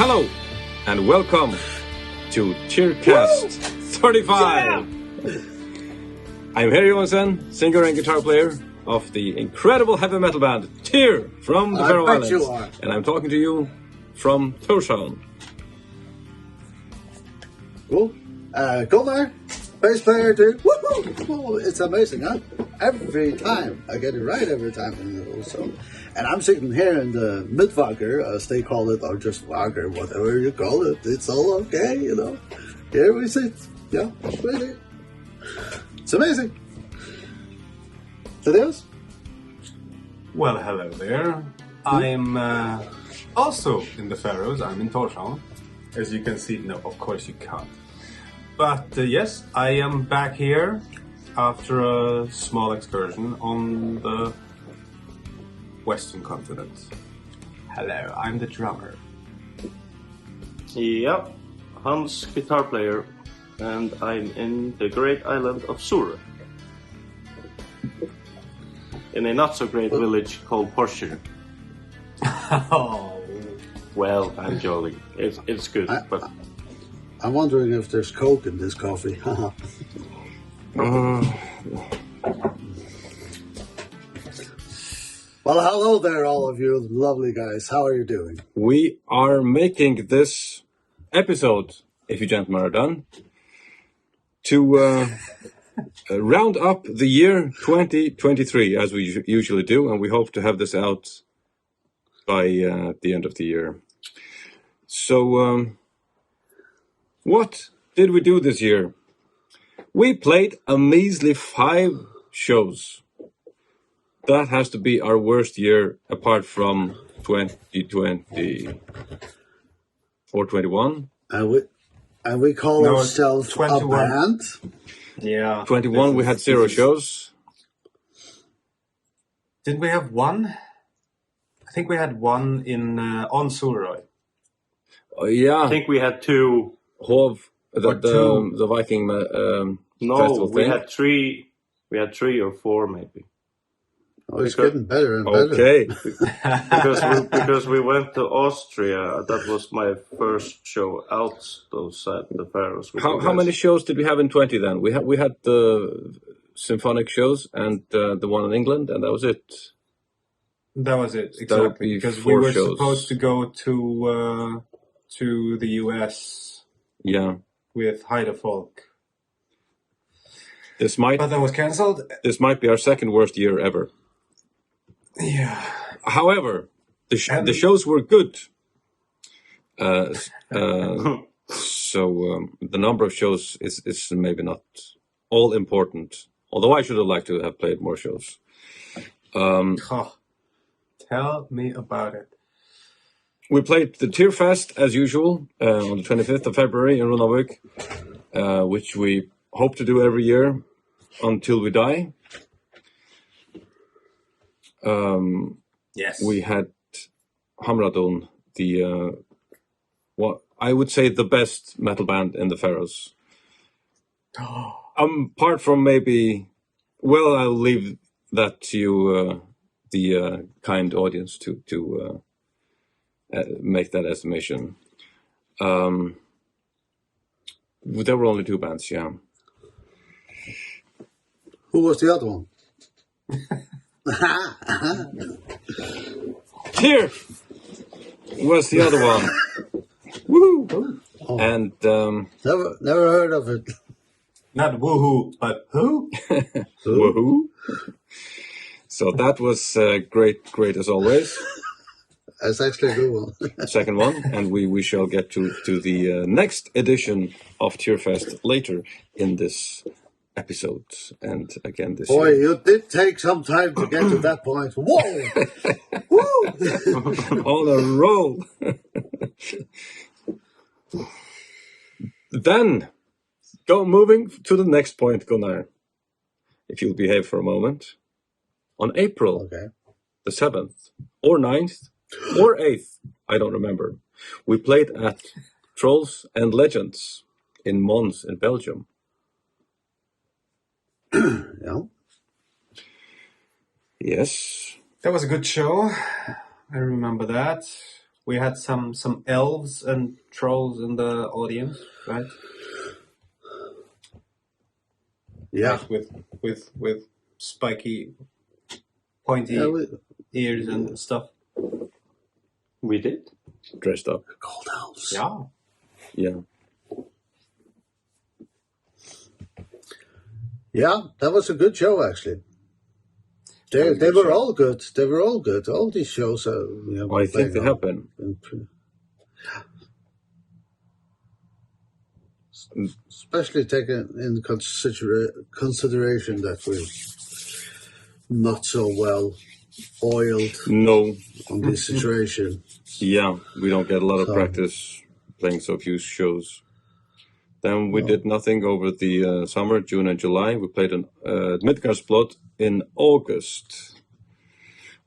Hello, and welcome to Tyrcast 35. Yeah! I'm Harry Johansson, singer and guitar player of the incredible heavy metal band Tyr from the Faroe Islands. And I'm talking to you from Tórshavn. Cool. Gunnar, bass player too. Woohoo! Oh, it's amazing, huh? Every time. I get it right every time. Also. And I'm sitting here in the Miðvágur, as they call it, or just Vágur, whatever you call it. It's all okay, you know. Here we sit. Yeah, really. It's amazing. Tadeus? Well, hello there. I'm also in the Faroes. I'm in Tórshavn. As you can see, no, of course you can't. But yes, I am back here after a small excursion on the Western continent. Hello, I'm the drummer. Yeah, Hans, guitar player, and I'm in the great island of Sura. In a not so great village called Porsche. Oh. Well, I'm jolly. It's good, but I'm wondering if there's Coke in this coffee. Well, hello there, all of you lovely guys. How are you doing? We are making this episode, if you gentlemen are done, to round up the year 2023, as we usually do, and we hope to have this out by the end of the year. So, what did we do this year? We played a measly 5 shows. That has to be our worst year apart from 2020 or 21. And we call ourselves 21. A band. Yeah. 21 we had 0 shows. Didn't we have one? I think we had one in on Suðuroy. Yeah. I think we had 2. Hov, the Viking festival we thing. had 3. We had 3 or 4 maybe. Oh, it's getting better and better. Okay. because we went to Austria. That was my first show outside the Faroes. How many shows did we have in 20 then? We had the symphonic shows and the one in England, and that was it. That was it, exactly. Because we were supposed to go to the US. Yeah. With Heidefolk. But that was cancelled. This might be our second worst year ever. Yeah. However, the shows were good. So the number of shows is maybe not all important. Although I should have liked to have played more shows. Tell me about it. We played the Tyrfest as usual on the 25th of February in Miðvágur, which we hope to do every year until we die. Yes. We had Hamradun, what I would say the best metal band in the Faroes. Apart from maybe, well, I'll leave that to you, the kind audience, to make that estimation. There were only 2 bands, yeah. Who was the other one? Tyr was the other one. Woohoo! Oh. And never heard of it. Not woohoo, but who? Woohoo! So that was great as always. That's actually a good one. Second one, and we shall get to the next edition of Tyrfest later in this episode, and again this Boy, year. you did take some time to get to that point. Whoa! Woo! On a roll. Then, moving to the next point, Gunnar. If you'll behave for a moment. On April the 7th, or 9th, or 8th, I don't remember, we played at Trolls and Legends in Mons in Belgium. Yeah. Yes. That was a good show. I remember that. We had some elves and trolls in the audience, right? Yeah. Right, with spiky, pointy ears and stuff. We did. Dressed up. Gold elves. Yeah. Yeah. Yeah, that was a good show, actually. They were all good. They were all good. All these shows are. I think they have been. Especially taking in consideration that we're not so well oiled No. on this situation. Yeah, we don't get a lot of practice playing so few shows. Then we did nothing over the summer, June and July. We played at Midgardsblot in August.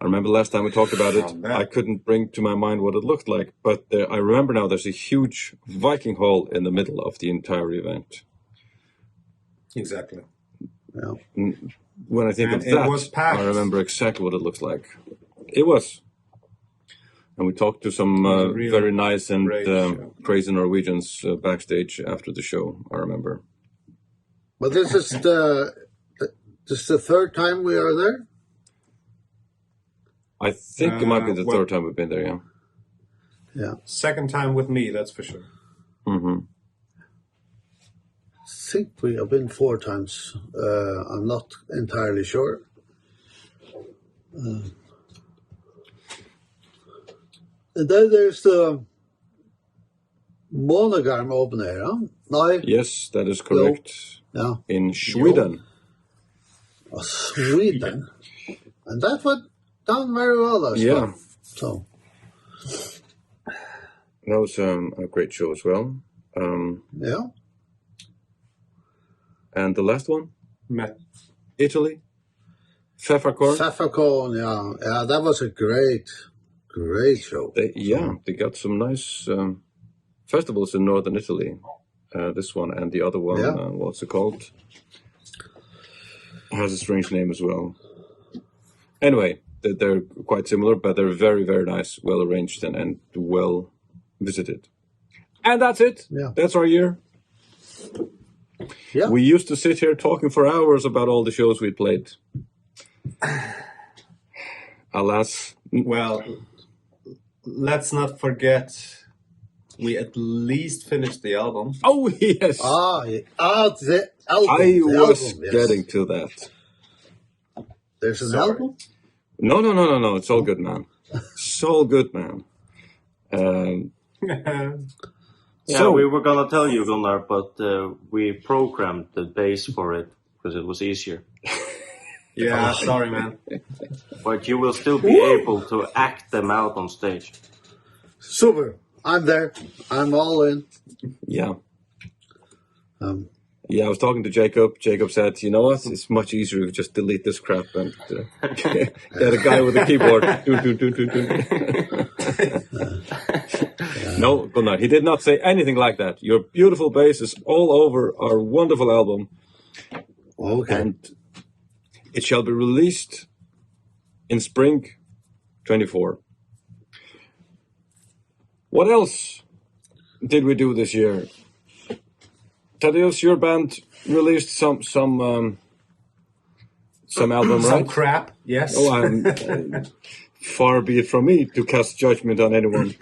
I remember last time we talked about it, I couldn't bring to my mind what it looked like, but I remember now there's a huge Viking hall in the middle of the entire event. Exactly. Yeah. When I think And of it that, was packed. I remember exactly what it looks like. It was. And we talked to some very nice and crazy Norwegians backstage after the show, I remember. But this is the third time we are there? I think it might be the third time we've been there, yeah. Yeah. Second time with me, that's for sure. Mm-hmm. I think we have been 4 times. I'm not entirely sure. And then there's the Monogram open air, huh? No, Yes, that is correct. yeah. In Sweden. Oh, Sweden. And that went down very well, I Yeah. So. That was a great show as well. Yeah. And the last one? Met. Italy. Pfefferkorn. Pfefferkorn, yeah. Yeah, that was a great show. They got some nice festivals in northern Italy. This one and the other one, what's it called? Has a strange name as well. Anyway, they're quite similar, but they're very, very nice, well arranged and well visited. And that's it. Yeah. That's our year. Yeah. We used to sit here talking for hours about all the shows we played. Alas. Well, let's not forget, we at least finished the album. Oh, yes. The album. I was album, yes. getting to that. There's an Sorry. album? No. It's all good, man. It's all good, man. Yeah, So- we were gonna tell you, Gunnar, but we programmed the bass for it because it was easier. Yeah, sorry, man. But you will still be able to act them out on stage. Super. I'm there. I'm all in. Yeah. Yeah, I was talking to Jacob. Jacob said, you know what? It's much easier if you just delete this crap and get a guy with a keyboard. No, Gunnar, he did not say anything like that. Your beautiful bass is all over our wonderful album. Okay. And it shall be released in spring 24. What else did we do this year? Tadeusz, your band released some album, Some right? crap, yes. Oh, far be it from me to cast judgment on anyone.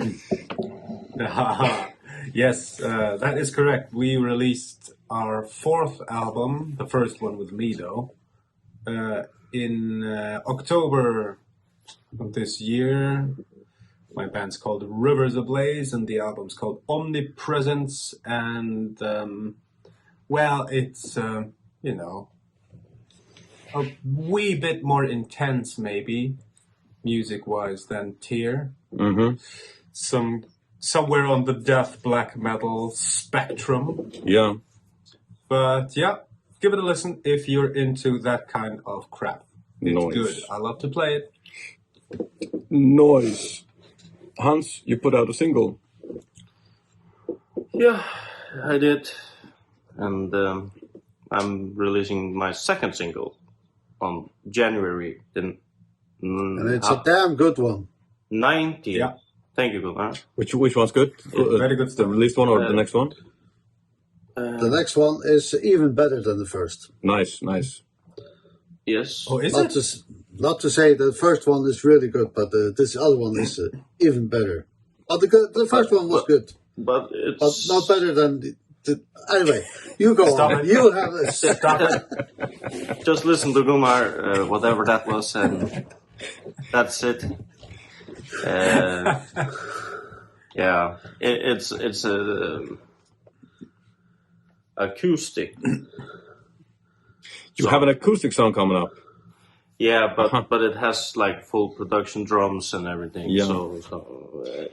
Yes, that is correct. We released our 4th album, the first one with me though, in October of this year. My band's called Rivers Ablaze and the album's called Omnipresence, and well, it's a wee bit more intense maybe music-wise than Tear. Mm-hmm. Somewhere on the death black metal spectrum. Yeah. But yeah, give it a listen if you're into that kind of crap. It's Noise. good. I love to play it. Noise. Hans, you put out a single. Yeah, I did. And I'm releasing my second single on January the And it's a damn good one. 19th. Yeah. Thank you, Gunnar. Which one's good? Very good The stuff. released one or the next one? The next one is even better than the first. Nice. Yes. Oh, is Not it? to, not to say the first one is really good, but this other one is even better. Oh, the first one was good, But but it's not better than anyway, you go Stop on. it. You have a Stop it. just listen to Gunnar, whatever that was, and that's it. Yeah, it's a acoustic. You have an acoustic song coming up. Yeah, but it has like full production drums and everything. Yeah. So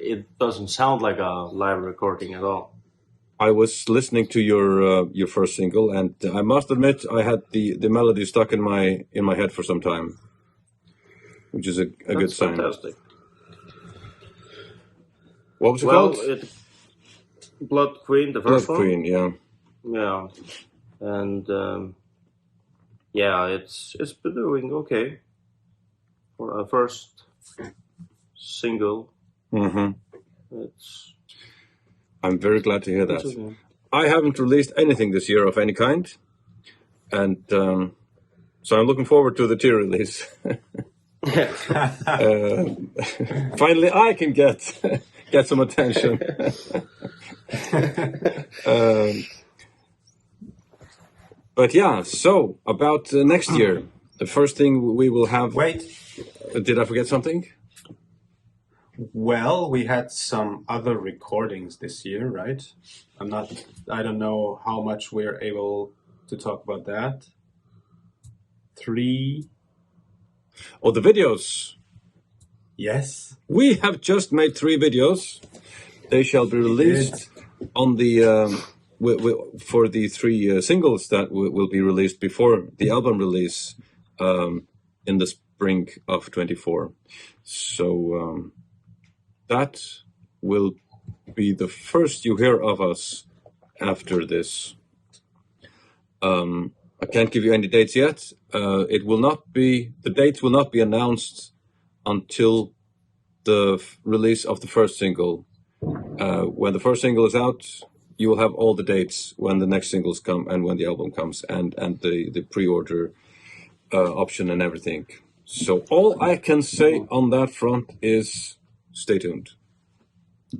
it doesn't sound like a live recording at all. I was listening to your first single, and I must admit I had the melody stuck in my head for some time, which is a good That's sign. fantastic. What was it Well, called? Blood Queen, the Blood first one. Queen, yeah. Yeah, and yeah, it's been doing okay for a first single. Mm-hmm. It's I'm very glad to hear that. okay. I haven't released anything this year of any kind, and so I'm looking forward to the tier release. Finally, I can get some attention. But yeah, so about next year, the first thing we will have. Wait. Did I forget something? Well, we had some other recordings this year, right? I don't know how much we're able to talk about that. 3. Oh, the videos. Yes. We have just made 3 videos. They shall be released on the for the 3 singles that will be released before the album release in the spring of 24. So that will be the first you hear of us after this. I can't give you any dates yet. The dates will not be announced until the release of the first single. When the first single is out, you will have all the dates when the next singles come and when the album comes and the pre-order option and everything. So all I can say on that front is stay tuned.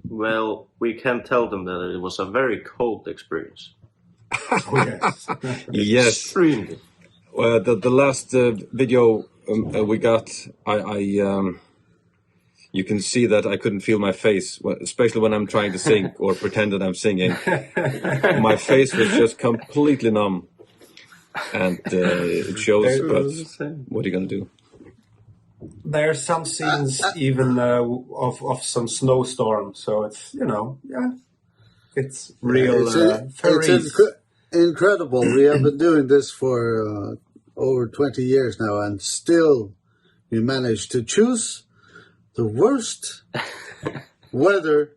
Well, we can tell them that it was a very cold experience. Oh, yes. Yes. Extremely. The last video we got, you can see that I couldn't feel my face, especially when I'm trying to sing or pretend that I'm singing. My face was just completely numb, and it shows. But what are you gonna do? There are some scenes even of some snowstorm, so it's it's real. It's incredible. We have been doing this for over 20 years now, and still we managed to choose the worst weather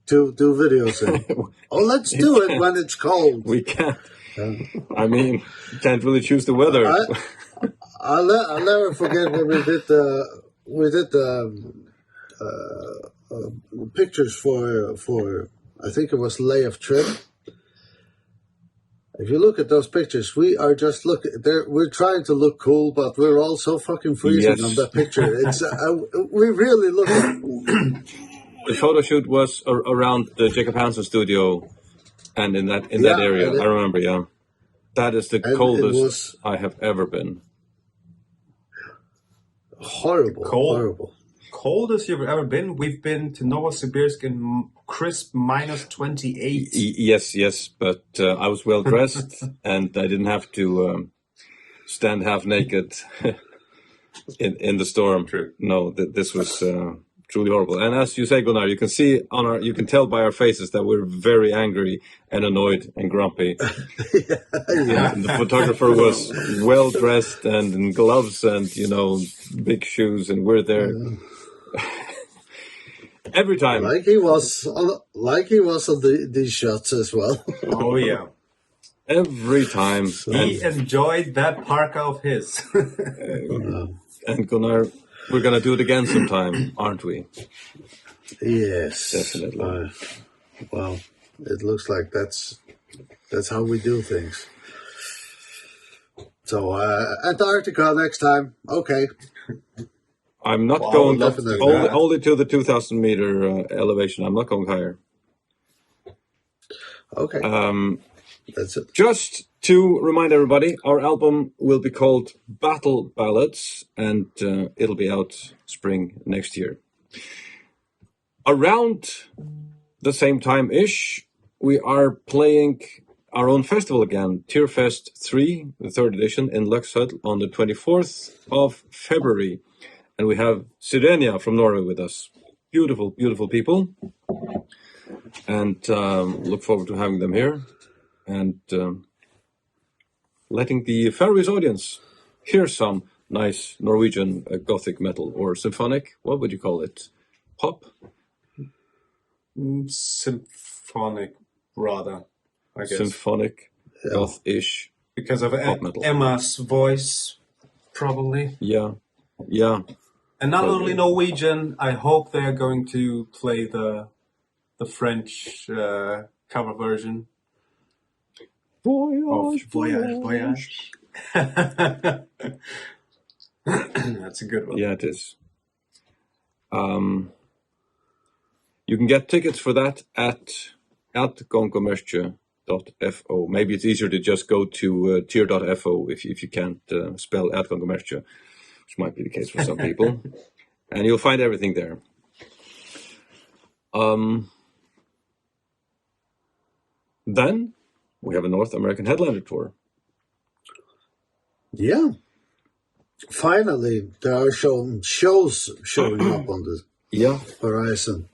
to do videos in. Oh, let's do it when it's cold. We can't. I mean, you can't really choose the weather. I'll never forget when we did pictures for I think it was Lay of Trim. If you look at those pictures, we are just we're trying to look cool, but we're all so fucking freezing on that picture. It's we really look. The photo shoot was around the Jacob Hansen studio, and in that area, I remember. Yeah, that is the coldest I have ever been. Horrible. Coldest you've ever been? We've been to Novosibirsk in crisp -28. Yes, but I was well dressed and I didn't have to stand half naked in the storm. True. No, this was truly horrible. And as you say, Gunnar, you can tell by our faces that we're very angry and annoyed and grumpy. Yeah. And the photographer was well dressed and in gloves and big shoes, and we're there. Every time, like he was on these shots as well. Oh yeah, every time. he enjoyed that parka of his. And Gunnar, we're gonna do it again sometime, aren't we? Yes, Definitely. Well, it looks like that's how we do things. So Antarctica next time. Okay. I'm not Well, going I would love to do that. only to the 2,000 meter elevation. I'm not going higher. Okay. That's it. Just to remind everybody, our album will be called Battle Ballads, and it'll be out spring next year. Around the same time-ish, we are playing our own festival again, Tyrcast 3, the third edition, in Luxhut on the 24th of February. And we have Sirenia from Norway with us. Beautiful, beautiful people. And look forward to having them here. And letting the Faroese audience hear some nice Norwegian gothic metal or symphonic. What would you call it? Pop? Symphonic, rather, I guess. Symphonic, goth-ish. Because of pop metal. Emma's voice, probably. Yeah. And not Probably. only Norwegian, I hope they're going to play the French cover version. Voyage, Voyage. That's a good one. Yeah, it is. You can get tickets for that at @gongomerche.fo. Maybe it's easier to just go to tier.fo if you can't spell @gongomerche, which might be the case for some people. And you'll find everything there. Then we have a North American headliner tour. Yeah. Finally, there are shows showing up on the horizon.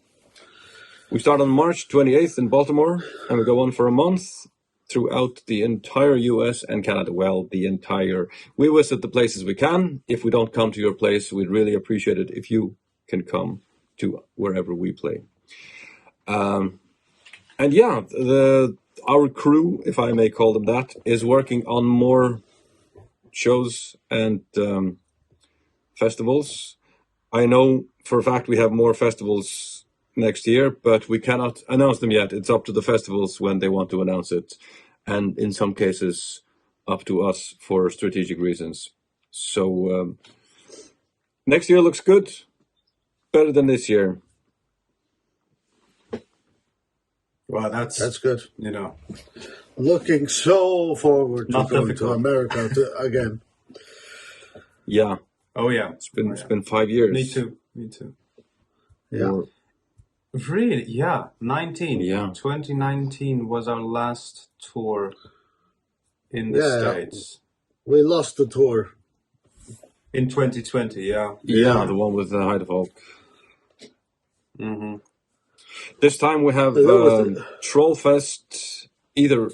We start on March 28th in Baltimore, and we go on for a month throughout the entire US and Canada. Well, we visit the places we can. If we don't come to your place, we'd really appreciate it if you can come to wherever we play. And yeah, our crew, if I may call them that, is working on more shows and festivals. I know for a fact we have more festivals next year, but we cannot announce them yet. It's up to the festivals when they want to announce it, and in some cases up to us for strategic reasons. So next year looks good, better than this year. Well, that's good. Looking so forward to going to America again. Yeah. Oh yeah. It's been 5 years. Me too. Yeah. Really? Yeah. 19. Yeah. 2019 was our last tour in the States. We lost the tour. In 2020, yeah. Yeah, the one with the Heidefolk. Mm-hmm. This time we have Trollfest, Aether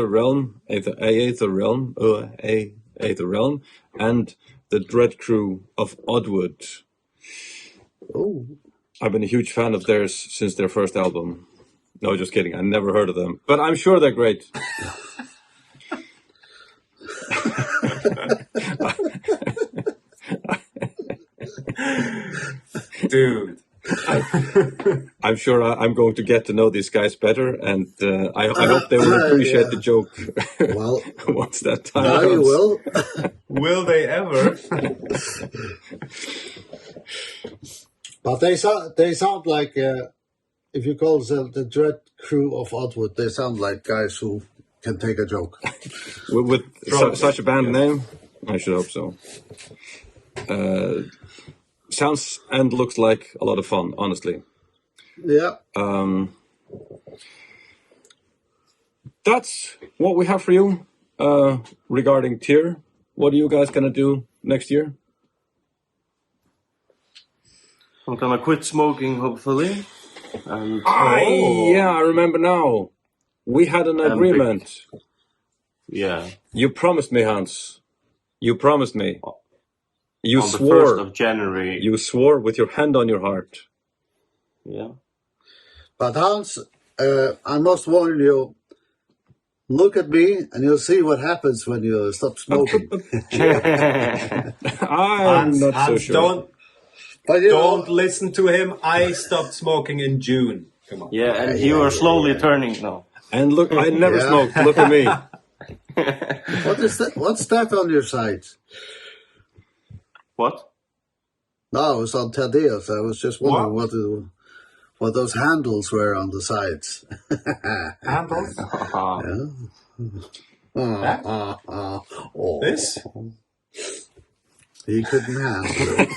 Realm, and the Dread Crew of Oddwood. Oh. I've been a huge fan of theirs since their first album. No, just kidding. I never heard of them, but I'm sure they're great. Dude. I'm sure I'm going to get to know these guys better, and I hope they will appreciate the joke. Well, once that time now comes. you will. Will they ever? But they sound like, if you call them the Dread Crew of Oddwood, they sound like guys who can take a joke. with such a band name, I should hope so. Sounds and looks like a lot of fun, honestly. Yeah. That's what we have for you regarding Tyr. What are you guys gonna do next year? I'm gonna quit smoking, hopefully. And Yeah, I remember now. We had an agreement. Yeah. You promised me, Hans. You promised me. You on swore. the 1st of January. You swore with your hand on your heart. Yeah. But Hans, I must warn you, look at me and you'll see what happens when you stop smoking. I'm not so sure. But you Don't know, listen to him. I stopped smoking in June. Come on. Yeah, and you are slowly turning now. And look, I never Yeah. smoked. Look at me. what is that? What's that on your side? What? No, it's on Thaddeus. I was just wondering what those handles were on the sides. Handles? Oh, This? he couldn't handle it.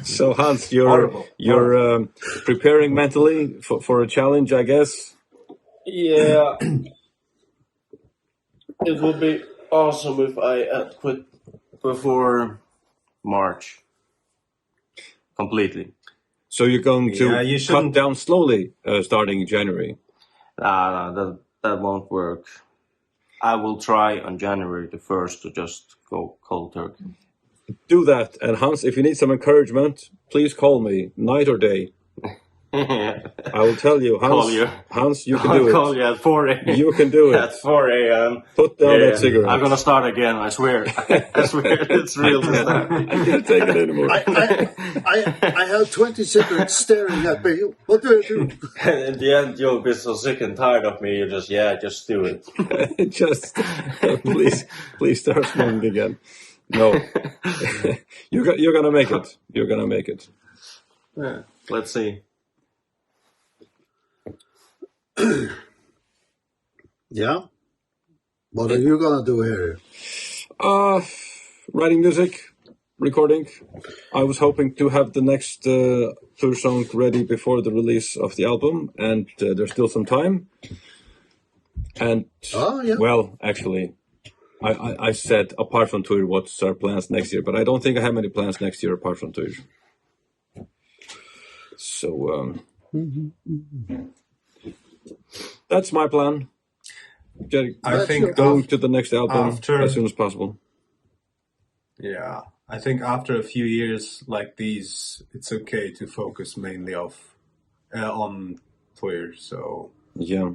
So Hans, you're Horrible. preparing mentally for a challenge, I guess. Yeah. It would be awesome if I quit before March. Completely. So you're going to Yeah, you cut shouldn't. down slowly starting in January. That won't work. I will try on January the 1st to just go cold turkey. Do that. And Hans, if you need some encouragement, please call me, night or day. I will tell you, Hans. Call you. Hans, you can I'll do call it. you at 4 a.m. You can do it. At 4 a.m. Put down that cigarette. I'm gonna start again. I swear. I swear it's real this time. I can't take it anymore. I have 20 cigarettes staring at me. What do I do? And in the end, you'll be so sick and tired of me. You just do it. Just please start smoking again. No, you're gonna make it. You're gonna make it. Yeah. Let's see. Yeah? What are you going to do here? Writing music, recording. I was hoping to have the next tour song ready before the release of the album, and there's still some time. And well, actually, I said apart from tour, what's our plans next year? But I don't think I have many plans next year apart from tour. So that's my plan. I think going to the next album after- as soon as possible. Yeah, I think after a few years like these, it's okay to focus mainly on Twitter. So Yeah.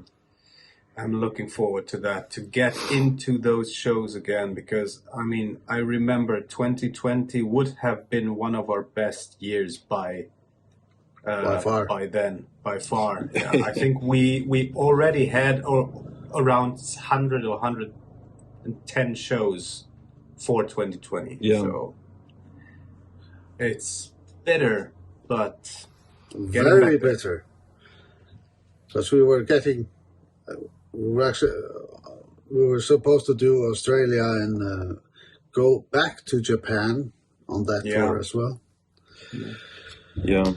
I'm looking forward to that, to get into those shows again, because I mean, I remember 2020 would have been one of our best years by far. By far. Yeah. I think we already had around 100 or 110 shows for 2020. Yeah. So it's bitter, but Very bitter. Because we were getting... we were supposed to do Australia and go back to Japan on that tour as well. Yeah.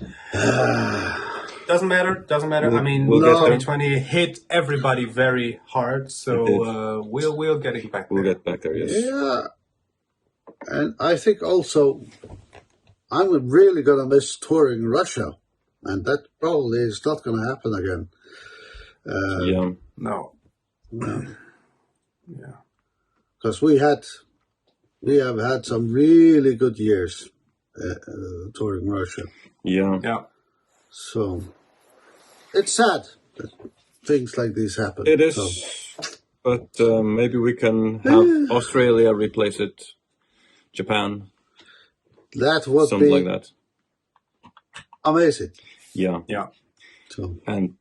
Doesn't matter. I mean, we'll get there. 2020 hit everybody very hard, so we'll get back there. We'll get back there, yes. Yeah. And I think also I'm really going to miss touring Russia. And that probably is not going to happen again. Yeah. No. Yeah. Because we have had some really good years touring Russia. Yeah. Yeah. So it's sad that things like this happen. It is. So, But maybe we can have Australia replace it. Japan. that would Something be like that. amazing. Yeah. Yeah. So, And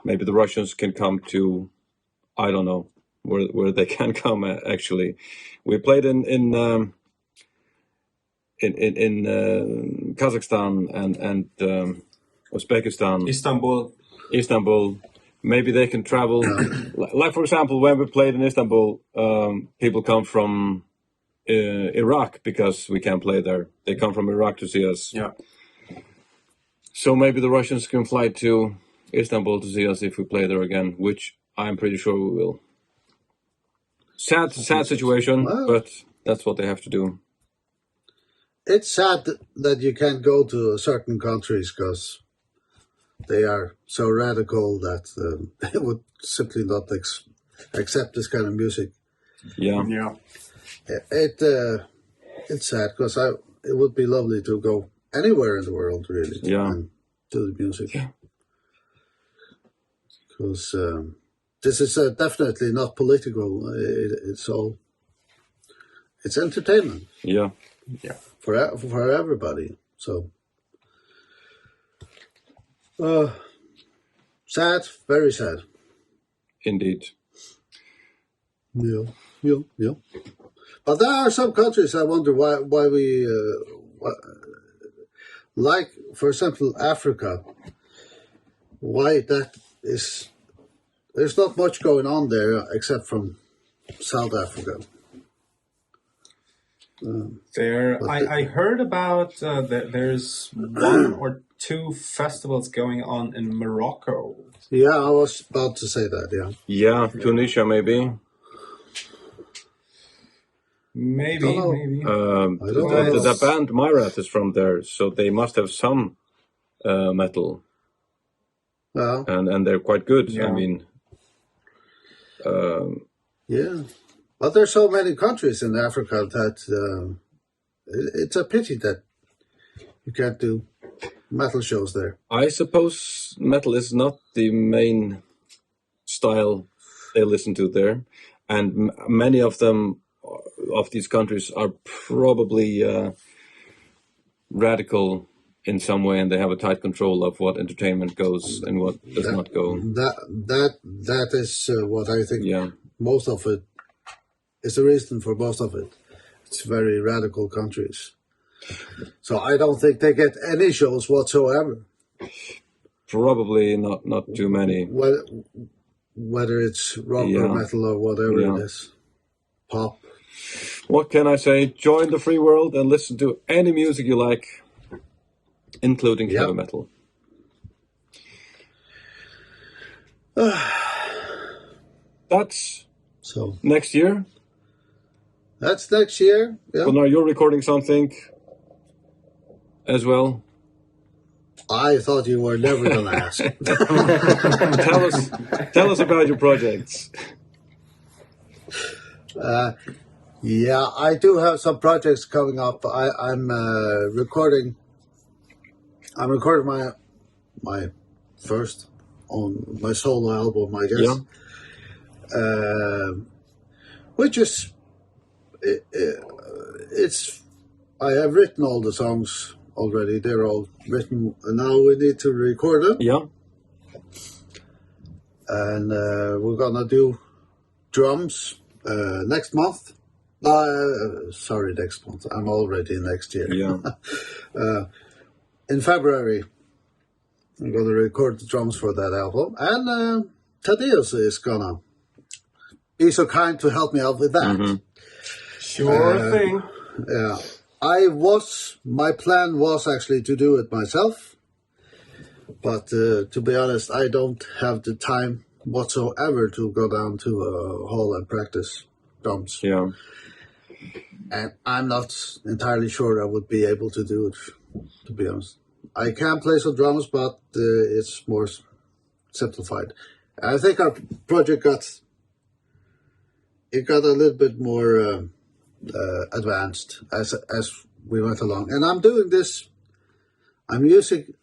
maybe the Russians can come to, I don't know, where they can come actually. We played in Kazakhstan and Uzbekistan, Istanbul. Maybe they can travel. Like for example, when we played in Istanbul, people come from Iraq because we can't play there. They come from Iraq to see us. Yeah. So maybe the Russians can fly to Istanbul to see us if we play there again, which I'm pretty sure we will. Sad situation, but that's what they have to do. it's sad that you can't go to certain countries because they are so radical that they would simply not accept this kind of music. Yeah. Yeah. It's sad because it would be lovely to go anywhere in the world, really, and do the music. Because this is definitely not political. It's entertainment. Yeah. Yeah. for everybody. So sad, very sad. Indeed. Yeah. But there are some countries I wonder why we like, for example, Africa. Why that is? There's not much going on there except from South Africa. I heard about that there's one or two festivals going on in Morocco. Yeah, I was about to say that. Yeah. Yeah, Tunisia maybe. Maybe. I don't know. The band Myrath is from there, so they must have some metal, Well, and they're quite good. Yeah. I mean, yeah. But there's so many countries in Africa that it's a pity that you can't do metal shows there. I suppose metal is not the main style they listen to there, and many of them of these countries are probably radical in some way, and they have a tight control of what entertainment goes and what does not go. That is what I think. Yeah. Most of it is the reason for most of it. It's very radical countries. So I don't think they get any shows whatsoever. Probably not too many. Whether it's rock Yeah. or metal or whatever Yeah. it is. Pop. What can I say? Join the free world and listen to any music you like, including Yeah. heavy metal. That's So next year. that's next year. Yeah. But now you're recording something as well. I thought you were never going to ask. Tell us about your projects. Yeah, I do have some projects coming up. I'm recording. I'm recording my first on my solo album, I guess. Yeah. Which is it's. I have written all the songs already. They're all written, and now we need to record them. Yeah. And we're gonna do drums next month. Sorry, next month. I'm already next year. Yeah. In February, I'm gonna record the drums for that album, and Thaddeus is gonna be so kind to help me out with that. Mm-hmm. Sure thing. Yeah, my plan was actually to do it myself, but to be honest, I don't have the time whatsoever to go down to a hall and practice drums. Yeah. And I'm not entirely sure I would be able to do it, to be honest. I can play some drums, but it's more simplified. I think our project got a little bit more advanced as we went along. And I'm doing this, I'm using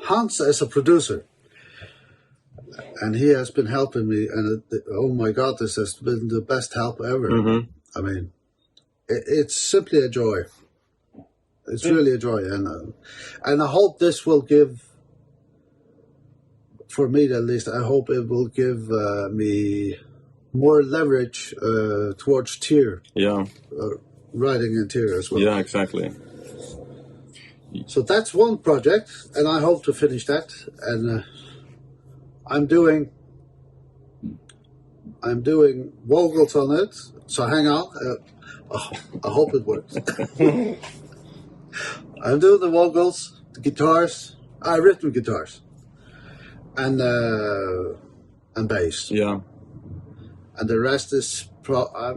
Hans as a producer. And he has been helping me, and oh my God, this has been the best help ever. Mm-hmm. I mean, it's simply a joy. It's really a joy, and I hope this will give, for me at least, I hope it will give me more leverage towards tier, Yeah. writing in tier as well. Yeah. Exactly. So that's one project, and I hope to finish that. And I'm doing vocals on it. So hang on. I hope it works. I'm doing the vocals, the guitars, rhythm guitars, and bass. Yeah. And the rest is I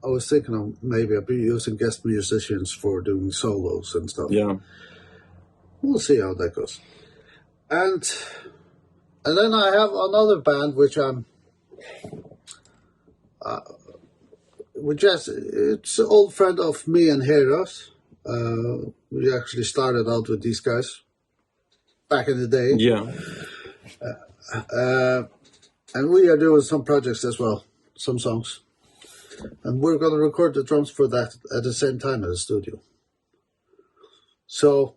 was thinking of maybe I'll be using guest musicians for doing solos and stuff. Yeah. We'll see how that goes. And then I have another band which I'm it's an old friend of me and Heroes. We actually started out with these guys back in the day. Yeah. And we are doing some projects as well, some songs. And we're going to record the drums for that at the same time at the studio. So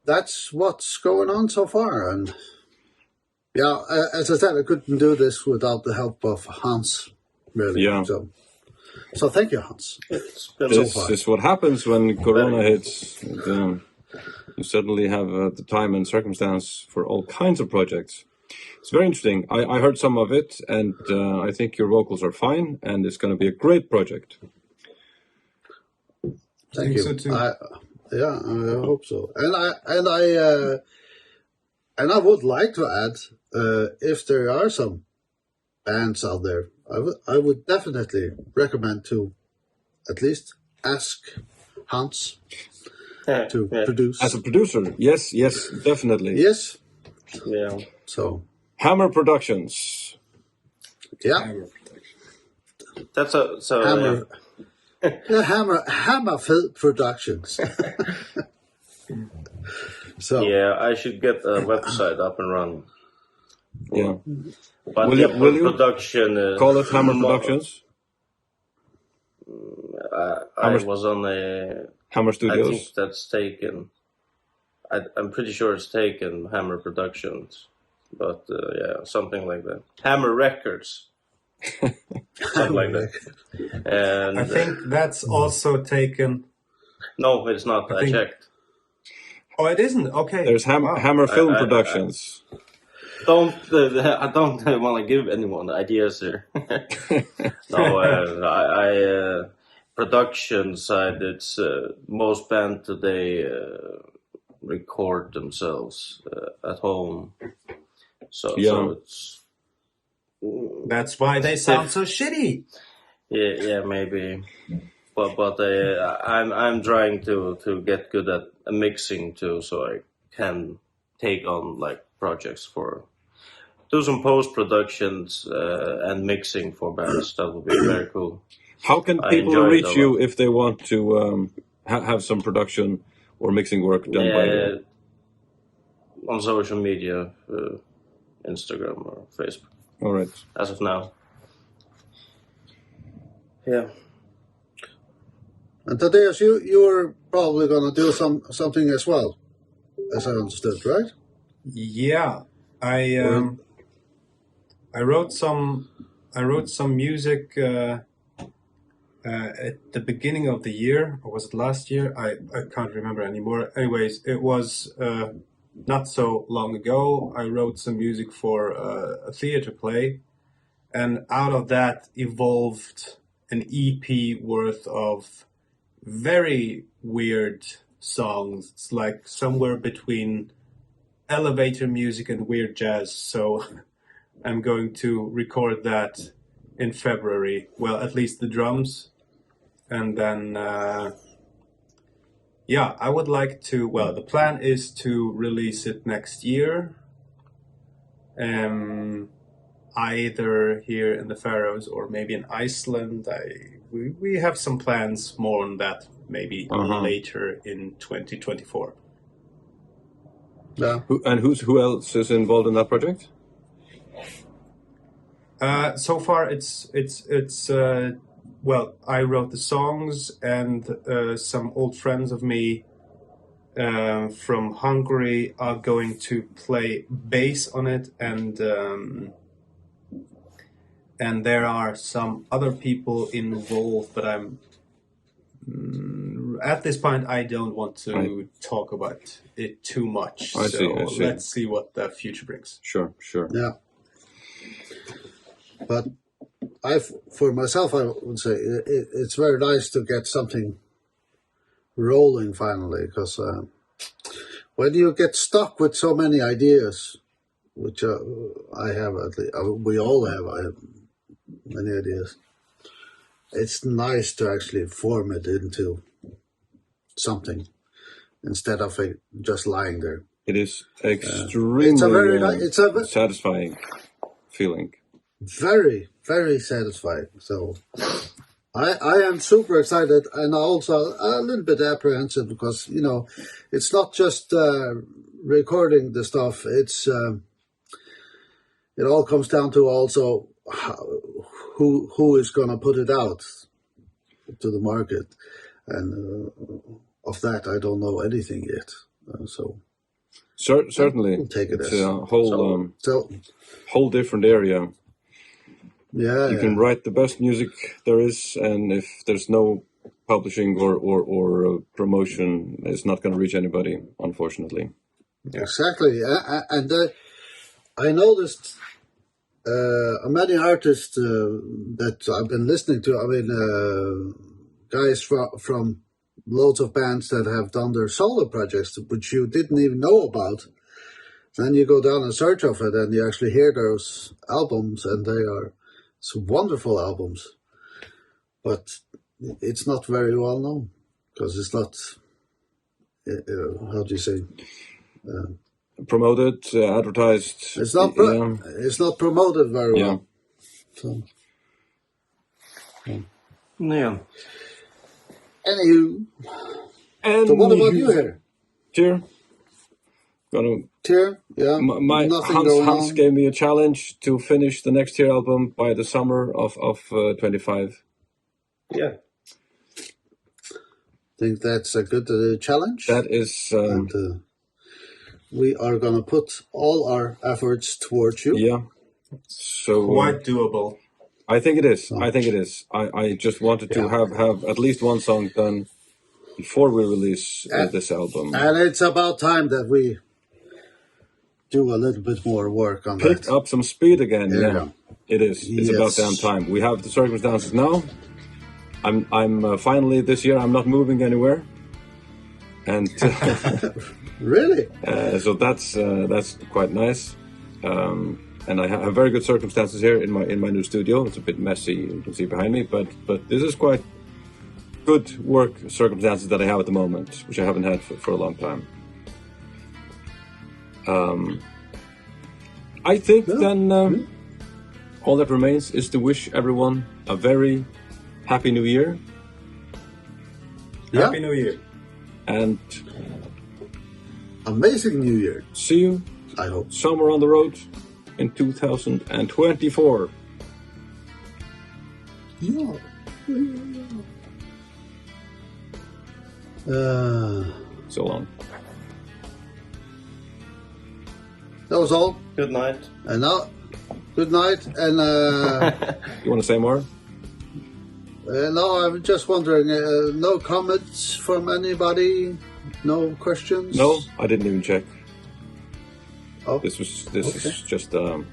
that's what's going on so far. And yeah, as I said, I couldn't do this without the help of Hans, really. Yeah. So thank you, Hans. This is what happens when Corona hits. And, you suddenly have the time and circumstance for all kinds of projects. It's very interesting. I heard some of it, and I think your vocals are fine, and it's going to be a great project. Thank you. So too. I hope so. And I would like to add, if there are some bands out there, I would definitely recommend to at least ask Hans to produce. As a producer, yes, definitely. Yes. Yeah. So Hammer Productions. yeah, That's Hammer Hammerfeld Productions. So yeah, I should get a website up and running. Yeah. But Will yeah, you production call it Hammer Productions? I was on a Hammer I Studios. think that's taken. I'm pretty sure it's taken Hammer Productions, but yeah, something like that. Hammer Records, something like that. And I think that's also taken. no, it's not. I think- checked. Oh, it isn't. Okay. There's Wow. Hammer Film Productions. I don't want to give anyone ideas here. No, I production side. It's most bands today record themselves at home, so it's That's why they sound so shitty. yeah maybe, but I'm trying to get good at mixing too, so I can take on like projects do some post productions and mixing for bands. That would be very cool. How can I people enjoy it reach a you lot. if they want to have some production or mixing work done by you? On social media, Instagram or Facebook, All right. as of now. Yeah. and Thaddeus, you're probably going to do something as well, as I understood, right? Yeah, I wrote some music at the beginning of the year, or was it last year? I can't remember anymore. Anyways, it was not so long ago. I wrote some music for a theater play, and out of that evolved an EP worth of very weird songs. It's like somewhere between elevator music and weird jazz. So I'm going to record that in February. Well, at least the drums. And then, I would like to, the plan is to release it next year. Either here in the Faroes or maybe in Iceland. We have some plans more on that maybe later in 2024. Yeah. Who else is involved in that project? So far, it's I wrote the songs, and some old friends of me from Hungary are going to play bass on it, and there are some other people involved, but I'm at this point I don't want to talk about it too much. I see. Let's see what the future brings. Sure. Yeah. But for myself, I would say it's very nice to get something rolling finally, because when you get stuck with so many ideas, which I have, at least, we all have, I have many ideas, it's nice to actually form it into something instead of it just lying there. It is extremely It's a satisfying feeling. Very, very satisfying. So I am super excited, and also a little bit apprehensive, because it's not just recording the stuff. It's it all comes down to also who is going to put it out to the market, and of that I don't know anything yet. So certainly, we'll take it it's as a whole so. whole different area. Yeah, You can write the best music there is, and if there's no publishing or promotion, it's not going to reach anybody, unfortunately. Exactly. And I noticed many artists that I've been listening to. I mean, guys from loads of bands that have done their solo projects, which you didn't even know about. Then you go down and search of it, and you actually hear those albums, and they are some wonderful albums. But it's not very well known because it's not. How do you say? Promoted, advertised. It's not. It's not promoted very well. So. Yeah. Anywho. So what about you here? Tyr? Tyr? Yeah. My Hans gave me a challenge to finish the next Tyr album by the summer of 25. Yeah. Think that's a good challenge. That is. And, we are going to put all our efforts towards you. Yeah. So quite doable. I think it is. I think it is. I just wanted to have at least one song done before we release this album. And it's about time that we do a little bit more work on Picked up some speed again. Yeah. It is. It's about damn time. We have the circumstances now. I'm finally this year. I'm not moving anywhere. And really, so that's quite nice. And I have very good circumstances here in my new studio. It's a bit messy, you can see behind me, but this is quite good work circumstances that I have at the moment, which I haven't had for a long time. I think then all that remains is to wish everyone a very happy New Year. Happy New Year. And amazing New Year. See you, I hope, somewhere on the road in 2024. Yeah. So long. That was all. Good night. And now, good night. And you want to say more? No, I'm just wondering. No comments from anybody. No questions. No, I didn't even check. Oh, this is just a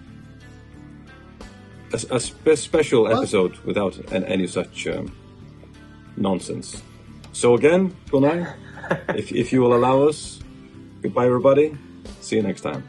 special episode without any such nonsense. So again, Gunnar, if you will allow us, goodbye everybody. See you next time.